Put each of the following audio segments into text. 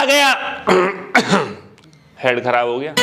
आ गया। हेड खराब हो गया।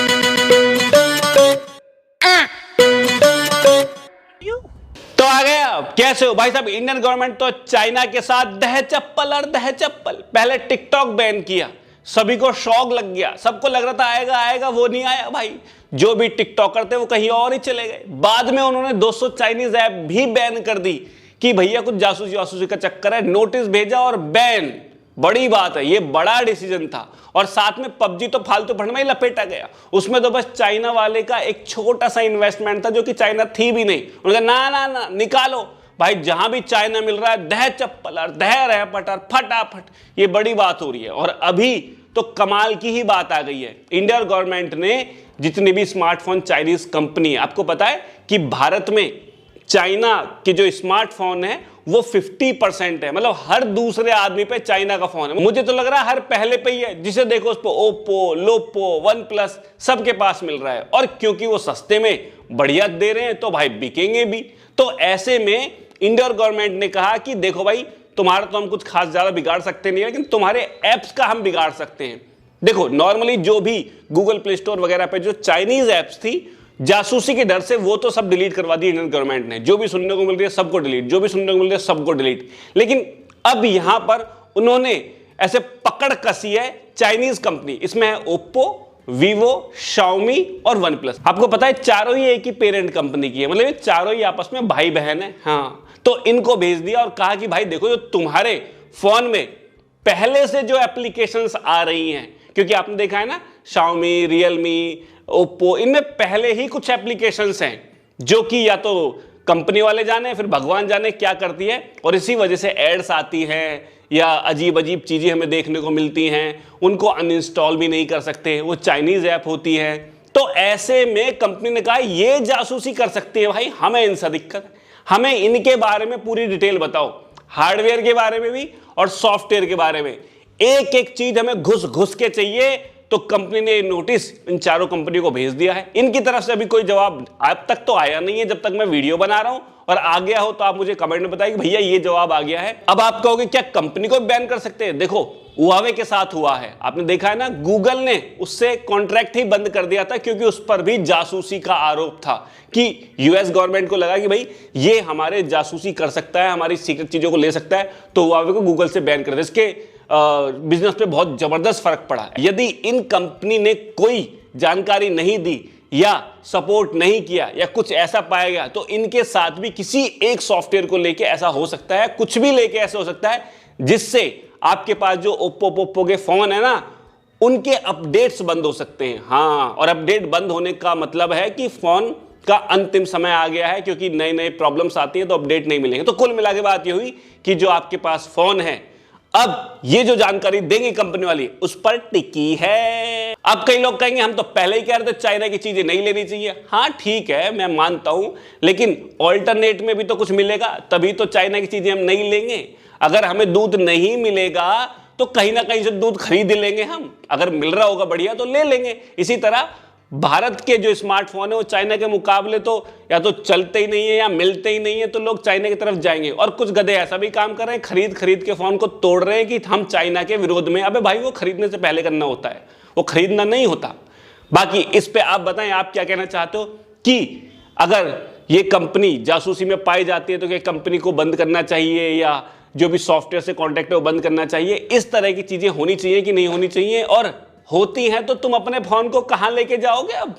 तो आ गया। कैसे हो भाई साहब? इंडियन गवर्नमेंट तो चाइना के साथ दह चप्पल और दह चप्पल। पहले टिकटॉक बैन किया, सभी को शौक लग गया, सबको लग रहा था आएगा आएगा, वो नहीं आया भाई। जो भी टिकटॉकर थे वो कहीं और ही चले गए। बाद में उन्होंने 200 चाइनीज ऐप भी बैन कर दी कि भैया कुछ जासूसी वासूसी का चक्कर है, नोटिस भेजा और बैन। बड़ी बात है, ये बड़ा डिसीजन था। और साथ में पबजी तो फालतू फंड में ही लपेटा गया। उसमें तो बस चाइना वाले का एक छोटा सा इन्वेस्टमेंट था जो कि चाइना थी भी नहीं। उन्होंने ना ना ना निकालो भाई, जहां भी चाइना मिल रहा है दह चप्पल और दह रैपट और फटाफट। ये बड़ी बात हो रही है। और अभी तो कमाल की ही बात आ गई है। इंडियन गवर्नमेंट ने जितनी भी स्मार्टफोन चाइनीज कंपनी है, आपको पता है कि भारत में चाइना के जो स्मार्टफोन है वो 50% है। मतलब हर दूसरे आदमी पे चाइना का फोन है। मुझे तो लग रहा है हर पहले पे ही है, जिसे देखो उस पर ओप्पो, लोप्पो, वन प्लस सबके पास मिल रहा है। और क्योंकि वो सस्ते में बढ़िया दे रहे हैं तो भाई बिकेंगे भी। तो ऐसे में इंडियन गवर्नमेंट ने कहा कि देखो भाई, तुम्हारा तो हम कुछ खास ज्यादा बिगाड़ सकते नहीं है, लेकिन तुम्हारे एप्स का हम बिगाड़ सकते हैं। देखो नॉर्मली जो भी गूगल प्ले स्टोर वगैरह पे जो चाइनीज एप्स थी, जासूसी के डर से वो तो सब डिलीट करवा दी इंडियन गवर्नमेंट ने। जो भी सुनने को मिल रही है सबको डिलीट, जो भी सुनने को मिल रही है सबको डिलीट। लेकिन अब यहां पर उन्होंने ऐसे पकड़ कसी है चाइनीज कंपनी। इसमें है ओप्पो, वीवो, शाओमी और वन प्लस। आपको पता है चारों ही एक ही पेरेंट कंपनी की है, मतलब ये चारों ही आपस में भाई बहन है। हाँ, तो इनको भेज दिया और कहा कि भाई देखो, जो तुम्हारे फोन में पहले से जो एप्लीकेशंस आ रही हैं, क्योंकि आपने देखा है ना शाओमी, रियलमी, ओप्पो, इनमें पहले ही कुछ एप्लीकेशंस हैं जो कि या तो कंपनी वाले जाने फिर भगवान जाने क्या करती है, और इसी वजह से एड्स आती हैं या अजीब अजीब चीजें हमें देखने को मिलती हैं। उनको अनइंस्टॉल भी नहीं कर सकते, वो चाइनीज ऐप होती है। तो ऐसे में कंपनी ने कहा ये जासूसी कर सकते हैं भाई, हमें इनसे दिक्कत है, हमें इनके बारे में पूरी डिटेल बताओ, हार्डवेयर के बारे में भी और सॉफ्टवेयर के बारे में। एक एक चीज हमें घुस घुस के चाहिए। तो कंपनी ने नोटिस इन चारों कंपनियों को भेज दिया है। इनकी तरफ से अभी कोई जवाब अब तक तो आया नहीं है जब तक मैं वीडियो बना रहा हूं, और आ गया हो तो आप मुझे कमेंट में बताइए कि भैया ये जवाब आ गया है। अब आप कहोगे क्या कंपनी को बैन कर सकते हैं? देखो हुआवे के साथ हुआ है, आपने देखा है ना, गूगल ने उससे कॉन्ट्रैक्ट ही बंद कर दिया था क्योंकि उस पर भी जासूसी का आरोप था कि यूएस गवर्नमेंट को लगा कि भाई ये हमारे जासूसी कर सकता है, हमारी सीक्रेट चीजों को ले सकता है, तो हुआवे को गूगल से बैन कर दिया। इसके बिजनेस पे बहुत जबरदस्त फर्क पड़ा है। यदि इन कंपनी ने कोई जानकारी नहीं दी या सपोर्ट नहीं किया या कुछ ऐसा पाया गया, तो इनके साथ भी किसी एक सॉफ्टवेयर को लेके ऐसा हो सकता है, कुछ भी लेके ऐसा हो सकता है जिससे आपके पास जो ओप्पो के फोन है ना, उनके अपडेट्स बंद हो सकते हैं। हाँ, और अपडेट बंद होने का मतलब है कि फोन का अंतिम समय आ गया है, क्योंकि नए नए प्रॉब्लम्स आती है तो अपडेट नहीं मिलेंगे। तो कुल मिला के बात ये हुई कि जो आपके पास फोन है, अब ये जो जानकारी देंगी कंपनी वाली उस पर टिकी है। अब कई लोग कहेंगे हम तो पहले ही कह रहे थे चाइना की चीजें नहीं लेनी चाहिए। हाँ ठीक है, मैं मानता हूं, लेकिन ऑल्टरनेट में भी तो कुछ मिलेगा, तभी तो चाइना की चीजें हम नहीं लेंगे। अगर हमें दूध नहीं मिलेगा तो कहीं ना कहीं से दूध खरीद लेंगे हम, अगर मिल रहा होगा बढ़िया तो ले लेंगे। इसी तरह भारत के जो स्मार्टफोन है वो चाइना के मुकाबले तो या तो चलते ही नहीं है या मिलते ही नहीं है, तो लोग चाइना की तरफ जाएंगे। और कुछ गधे ऐसा भी काम कर रहे हैं, खरीद खरीद के फोन को तोड़ रहे हैं कि हम चाइना के विरोध में। अबे भाई, वो खरीदने से पहले करना होता है, वो खरीदना नहीं होता। बाकी इस पे आप बताएं, आप क्या कहना चाहते हो कि अगर ये कंपनी जासूसी में पाई जाती है तो क्या कंपनी को बंद करना चाहिए या जो भी सॉफ्टवेयर से कॉन्टेक्ट है वो बंद करना चाहिए? इस तरह की चीजें होनी चाहिए कि नहीं होनी चाहिए? और होती हैं तो तुम अपने फोन को कहां लेके जाओगे अब?